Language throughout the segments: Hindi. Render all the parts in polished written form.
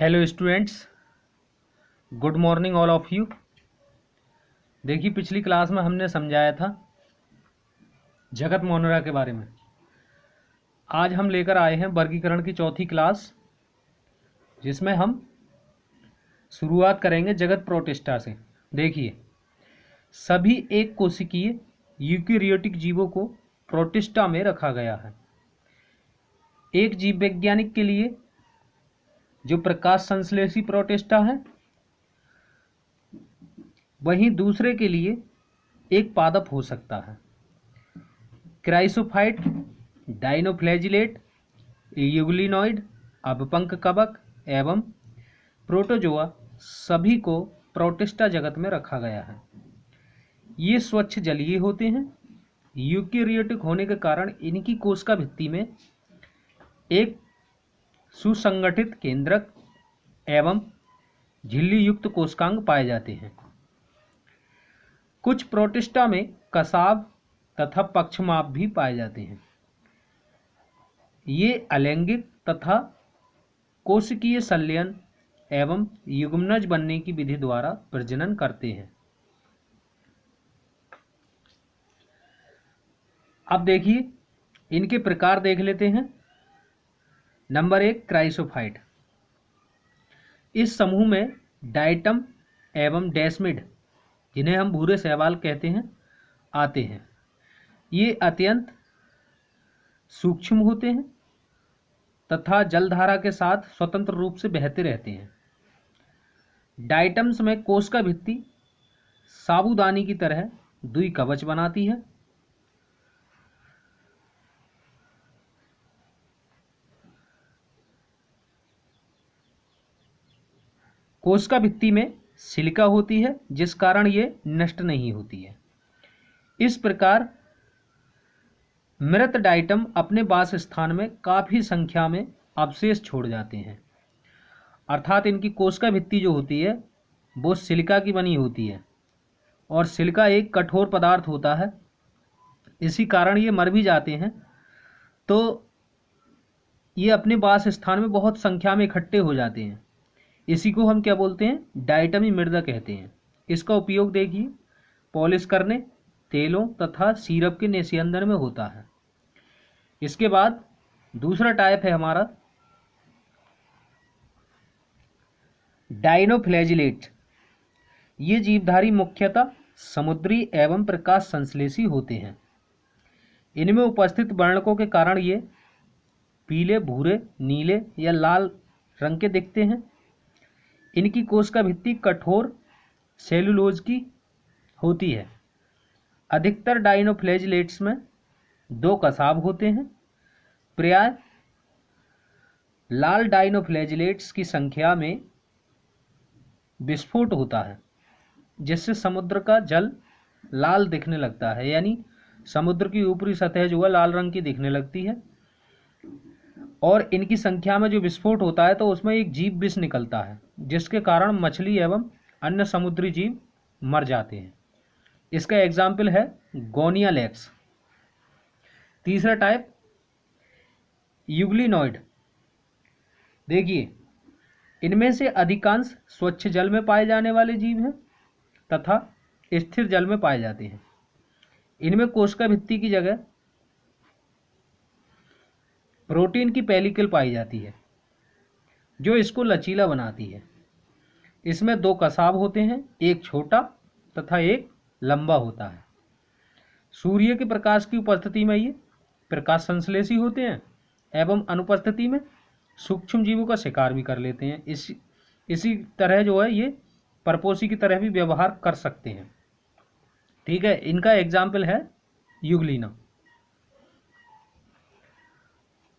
Hello students, good morning all of you. देखिए, पिछली क्लास में हमने समझाया था जगत मोनरा के बारे में। आज हम लेकर आए हैं वर्गीकरण की चौथी क्लास, जिसमें हम शुरुआत करेंगे जगत प्रोटिस्टा से। देखिए, सभी एक कोशिकीय यूकेरियोटिक जीवों को प्रोटिस्टा में रखा गया है। एक जीव वैज्ञानिक के लिए जो प्रकाश संश्लेषी प्रोटिस्टा है, वहीं दूसरे के लिए एक पादप हो सकता है। क्राइसोफाइट, डाइनोफ्लैजिलेट, यूग्लिनॉइड, अपपंक कवक एवं प्रोटोजोआ सभी को प्रोटिस्टा जगत में रखा गया है। ये स्वच्छ जलीय होते हैं। यूकेरियोटिक होने के कारण इनकी कोशिका भित्ति में एक सुसंगठित केंद्रक एवं झिल्ली युक्त कोशिकांग पाए जाते हैं। कुछ प्रोटिस्टा में कसाव तथा पक्षमाप भी पाए जाते हैं। ये अलैंगिक तथा कोशिकीय संलयन एवं युग्मनज बनने की विधि द्वारा प्रजनन करते हैं। अब देखिए, इनके प्रकार देख लेते हैं। Number 1, chrysophyte. इस समूह में डाइटम एवं डेस्मिड, जिन्हें हम भूरे शैवाल कहते हैं, आते हैं। ये अत्यंत सूक्ष्म होते हैं तथा जलधारा के साथ स्वतंत्र रूप से बहते रहते हैं। डाइटम्स में कोशिका भित्ति साबूदानी की तरह द्विकवच बनाती है। कोशिका भित्ति में सिलिका होती है, जिस कारण ये नष्ट नहीं होती है। इस प्रकार मृत डाइटम अपने वास स्थान में काफी संख्या में अवशेष छोड़ जाते हैं। अर्थात इनकी कोशिका भित्ति जो होती है वो सिलिका की बनी होती है, और सिलिका एक कठोर पदार्थ होता है। इसी कारण ये मर भी जाते हैं तो ये अपने वास स्थान में बहुत संख्या में इकट्ठे हो जाते हैं। इसी को हम क्या बोलते हैं? डाइटमी मृदा कहते हैं। इसका उपयोग देखिए पॉलिश करने, तेलों तथा सिरप के निस्यंदन में होता है। इसके बाद दूसरा टाइप है हमारा डाइनोफ्लैजिलेट। ये जीवधारी मुख्यतः समुद्री एवं प्रकाश संश्लेषी होते हैं। इनमें उपस्थित वर्णकों के कारण ये पीले, भूरे, नीले या लाल रंग के दिखते हैं। इनकी कोशिका भित्ति कठोर सेलुलोज की होती है। अधिकतर डाइनोफ्लैजिलेट्स में 2 कसाब होते हैं। प्रायः लाल डाइनोफ्लैजिलेट्स की संख्या में विस्फोट होता है, जिससे समुद्र का जल लाल दिखने लगता है, यानी समुद्र की ऊपरी सतह जो है लाल रंग की दिखने लगती है। और इनकी संख्या में जो विस्फोट होता है तो उसमें एक जीव विष निकलता है, जिसके कारण मछली एवं अन्य समुद्री जीव मर जाते हैं। इसका एग्जाम्पल है गोनिया लेक्स। तीसरा टाइप यूग्लिनॉइड। देखिए, इनमें से अधिकांश स्वच्छ जल में पाए जाने वाले जीव हैं तथा स्थिर जल में पाए जाते हैं। इनमें कोशिका भित्ति की जगह प्रोटीन की पेलिकल पाई जाती है, जो इसको लचीला बनाती है। इसमें 2 कसाब होते हैं, एक छोटा तथा एक लंबा होता है। सूर्य के प्रकाश की उपस्थिति में ये प्रकाश संश्लेषी होते हैं एवं अनुपस्थिति में सूक्ष्म जीवों का शिकार भी कर लेते हैं। इसी तरह जो है ये परपोषी की तरह भी व्यवहार कर सकते हैं। ठीक है, इनका एग्जाम्पल है यूग्लिना।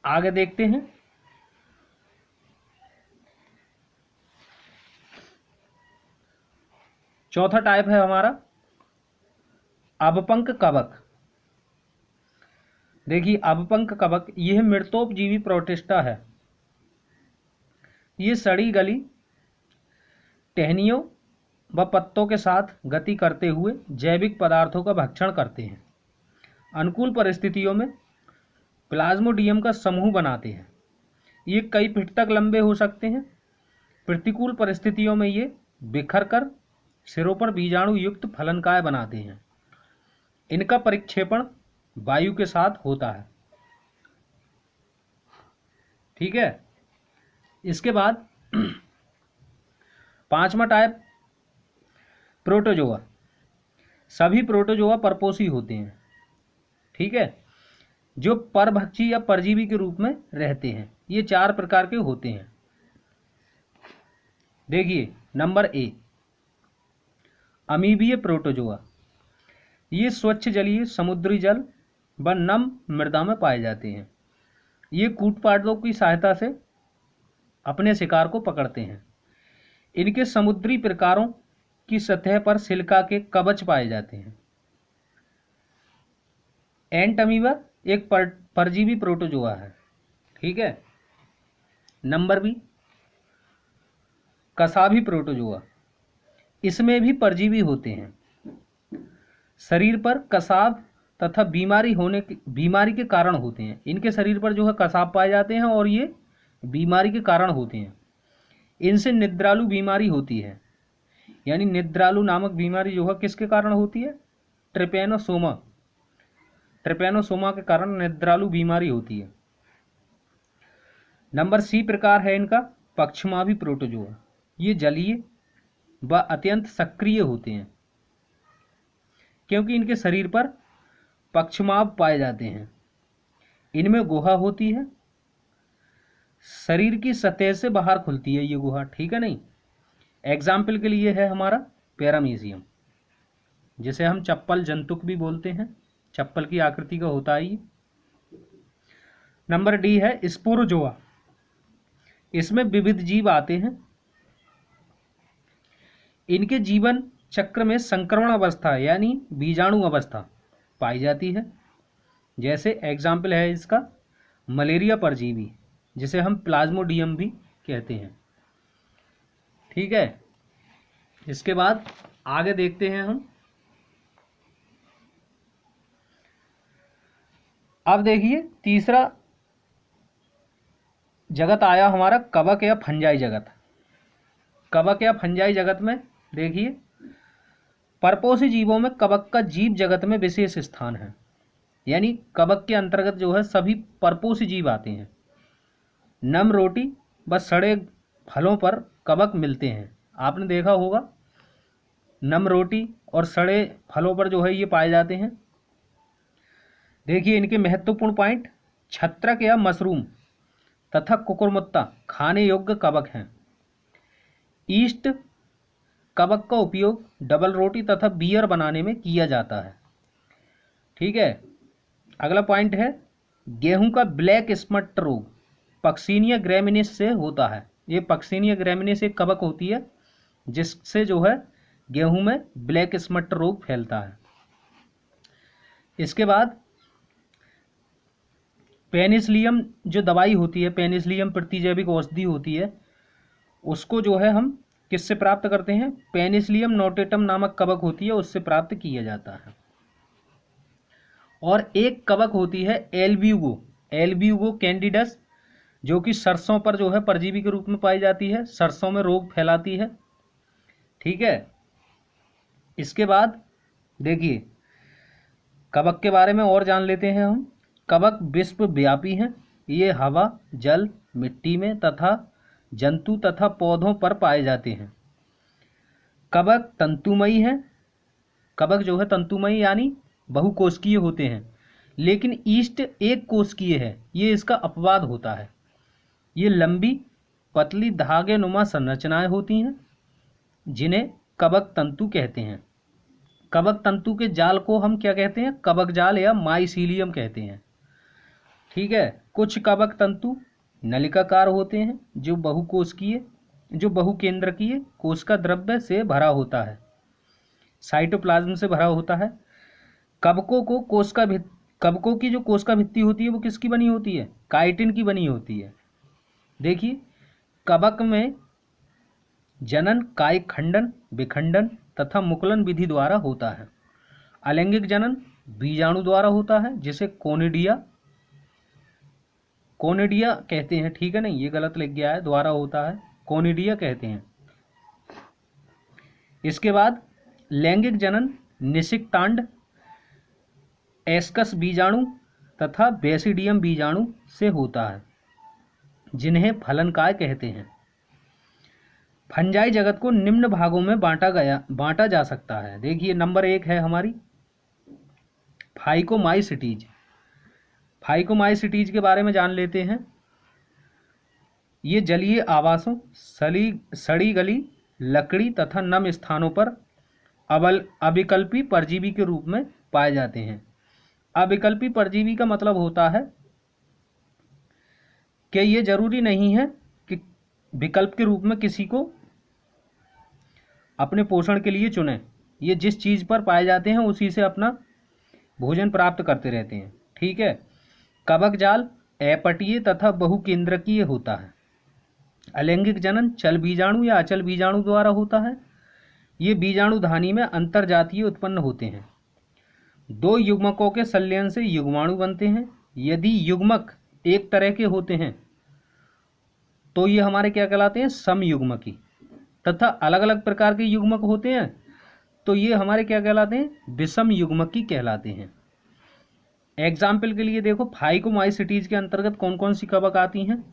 आगे देखते हैं। चौथा टाइप है हमारा अपपंक कवक। देखिए, अपपंक कवक यह मृतोपजीवी प्रोटिस्टा है। ये सड़ी गली टहनियों व पत्तों के साथ गति करते हुए जैविक पदार्थों का भक्षण करते हैं। अनुकूल परिस्थितियों में प्लाज्मोडियम का समूह बनाते हैं। ये कई फीट तक लंबे हो सकते हैं। प्रतिकूल परिस्थितियों में ये बिखर कर सिरों पर बीजाणु युक्त फलनकाय बनाते हैं। इनका परिक्षेपण वायु के साथ होता है। ठीक है। इसके बाद पांचवा टाइप प्रोटोजोआ। सभी प्रोटोजोआ परपोषी होते हैं। ठीक है, जो परभक्षी या परजीवी के रूप में रहते हैं। ये 4 प्रकार के होते हैं। देखिए, नंबर ए, अमीबीय प्रोटोजोआ। ये स्वच्छ जलीय समुद्री जल व नम मृदा में पाए जाते हैं। ये कूटपाटों की सहायता से अपने शिकार को पकड़ते हैं। इनके समुद्री प्रकारों की सतह पर सिलिका के कवच पाए जाते हैं। एंट अमीबा एक परजीवी प्रोटोजोआ है। ठीक है। नंबर बी, कसाभी प्रोटोजोआ। इसमें भी परजीवी होते हैं। शरीर पर कसाब तथा बीमारी के कारण होते हैं। इनके शरीर पर जो है कसाब पाए जाते हैं और ये बीमारी के कारण होते हैं। इनसे निद्रालु बीमारी होती है। यानी निद्रालु नामक बीमारी जो है किसके कारण होती है? ट्रिपैनोसोमा के कारण निद्रालु बीमारी होती है। नंबर सी प्रकार है इनका पक्षमाभी प्रोटोजोआ। ये जलीय व अत्यंत सक्रिय होते हैं क्योंकि इनके शरीर पर पक्षमाभ पाए जाते हैं। इनमें गुहा होती है, शरीर की सतह से बाहर खुलती है ये गुहा। ठीक है नहीं। एग्जाम्पल के लिए है हमारा पैरामीशियम, जिसे हम चप्पल जंतुक भी बोलते हैं। चप्पल की आकृति का होता है ये। नंबर डी है स्पोरोजोआ। इसमें विविध जीव आते हैं। इनके जीवन चक्र में संक्रमण अवस्था यानी बीजाणु अवस्था पाई जाती है। जैसे एग्जाम्पल है इसका मलेरिया परजीवी, जिसे हम प्लाज्मोडियम भी कहते हैं। ठीक है। इसके बाद आगे देखते हैं हम। अब देखिए तीसरा जगत आया हमारा कवक या फंजाई जगत। कवक या फंजाई जगत में देखिए परपोषी जीवों में कवक का जीव जगत में विशेष स्थान है। यानी कवक के अंतर्गत जो है सभी परपोषी जीव आते हैं। नम रोटी व सड़े फलों पर कवक मिलते हैं। आपने देखा होगा नम रोटी और सड़े फलों पर जो है ये पाए जाते हैं। देखिए इनके महत्वपूर्ण पॉइंट, छत्रक या मशरूम तथा कुकुरमुत्ता खाने योग्य कवक हैं। ईस्ट कवक का उपयोग डबल रोटी तथा बियर बनाने में किया जाता है। ठीक है। अगला पॉइंट है गेहूं का ब्लैक स्पॉट रोग पक्सिनिया ग्रैमिनिस से होता है। ये पक्सिनिया ग्रैमिनिस एक कवक होती है जिससे जो है गेहूं में ब्लैक स्पॉट रोग फैलता है। इसके बाद पेनिसिलियम जो दवाई होती है, पेनिसिलियम प्रतिजैविक औषधि होती है, उसको जो है हम किससे प्राप्त करते हैं? पेनिसिलियम नोटेटम नामक कवक होती है, उससे प्राप्त किया जाता है। और एक कवक होती है एल्ब्यूगो कैंडिडस, जो कि सरसों पर जो है परजीवी के रूप में पाई जाती है, सरसों में रोग फैलाती है। ठीक है। इसके बाद देखिए कवक के बारे में और जान लेते हैं हम। कवक विश्वव्यापी हैं। ये हवा, जल, मिट्टी में तथा जंतु तथा पौधों पर पाए जाते हैं। कवक तंतुमयी है। कवक जो है तंतुमयी यानी बहुकोशिकीय होते हैं, लेकिन ईस्ट एक कोशिकीय है, ये इसका अपवाद होता है। ये लंबी पतली धागे नुमा संरचनाएं होती हैं जिन्हें कवक तंतु कहते हैं। कवक तंतु के जाल को हम क्या कहते हैं? कवक जाल या माइसीलियम कहते हैं। ठीक है। कुछ कवक तंतु नलिकाकार होते हैं जो बहुकेंद्रकीय कोशिका द्रव्य से भरा होता है, साइटोप्लाज्म से भरा होता है। कवकों की जो कोशिका भित्ति होती है वो किसकी बनी होती है? काइटिन की बनी होती है। देखिए कवक में जनन कायिक खंडन, विखंडन तथा मुकुलन विधि द्वारा होता है। अलैंगिक जनन बीजाणु द्वारा होता है, जिसे कोनिडिया कहते हैं। ठीक है नहीं, ये गलत लिख गया है, द्वारा होता है। कोनिडिया कहते हैं। इसके बाद लैंगिक जनन निषिक्तांड, एस्कस बीजाणु तथा बेसिडियम बीजाणु से होता है, जिन्हें फलनकाय कहते हैं। फंजाई जगत को निम्न भागों में बांटा जा सकता है। देखिए नंबर 1 है हमारी फाइकोमाइसिटीज। फाइकोमाइसिटीज के बारे में जान लेते हैं। ये जलीय आवासों, सड़ी गली लकड़ी तथा नम स्थानों पर अविकल्पी परजीवी के रूप में पाए जाते हैं। अविकल्पी परजीवी का मतलब होता है कि ये जरूरी नहीं है कि विकल्प के रूप में किसी को अपने पोषण के लिए चुने। ये जिस चीज़ पर पाए जाते हैं उसी से अपना भोजन प्राप्त करते रहते हैं। ठीक है। कवक जाल अपटीय तथा बहुकेंद्रकीय होता है। अलैंगिक जनन चल बीजाणु या अचल बीजाणु द्वारा होता है। ये बीजाणु धानी में अंतरजातीय उत्पन्न होते हैं। 2 युग्मकों के संलयन से युग्माणु बनते हैं। यदि युग्मक एक तरह के होते हैं तो ये हमारे क्या कहलाते हैं, समयुग्मकी। तथा अलग अलग प्रकार के युग्मक होते हैं तो ये हमारे क्या कहलाते हैं, विषम युग्मकी कहलाते हैं। एग्जाम्पल के लिए देखो, फाइकोमाइसिटीज के अंतर्गत कौन कौन सी कवक आती हैं।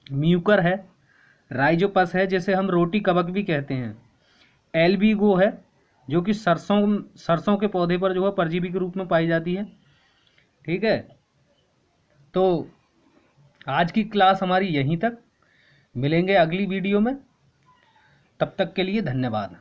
म्यूकर है, राइजोपस है जिसे हम रोटी कवक भी कहते हैं, एल्बिगो है जो कि सरसों के पौधे पर जो है परजीवी के रूप में पाई जाती है। ठीक है। तो आज की क्लास हमारी यहीं तक, मिलेंगे अगली वीडियो में। तब तक के लिए धन्यवाद।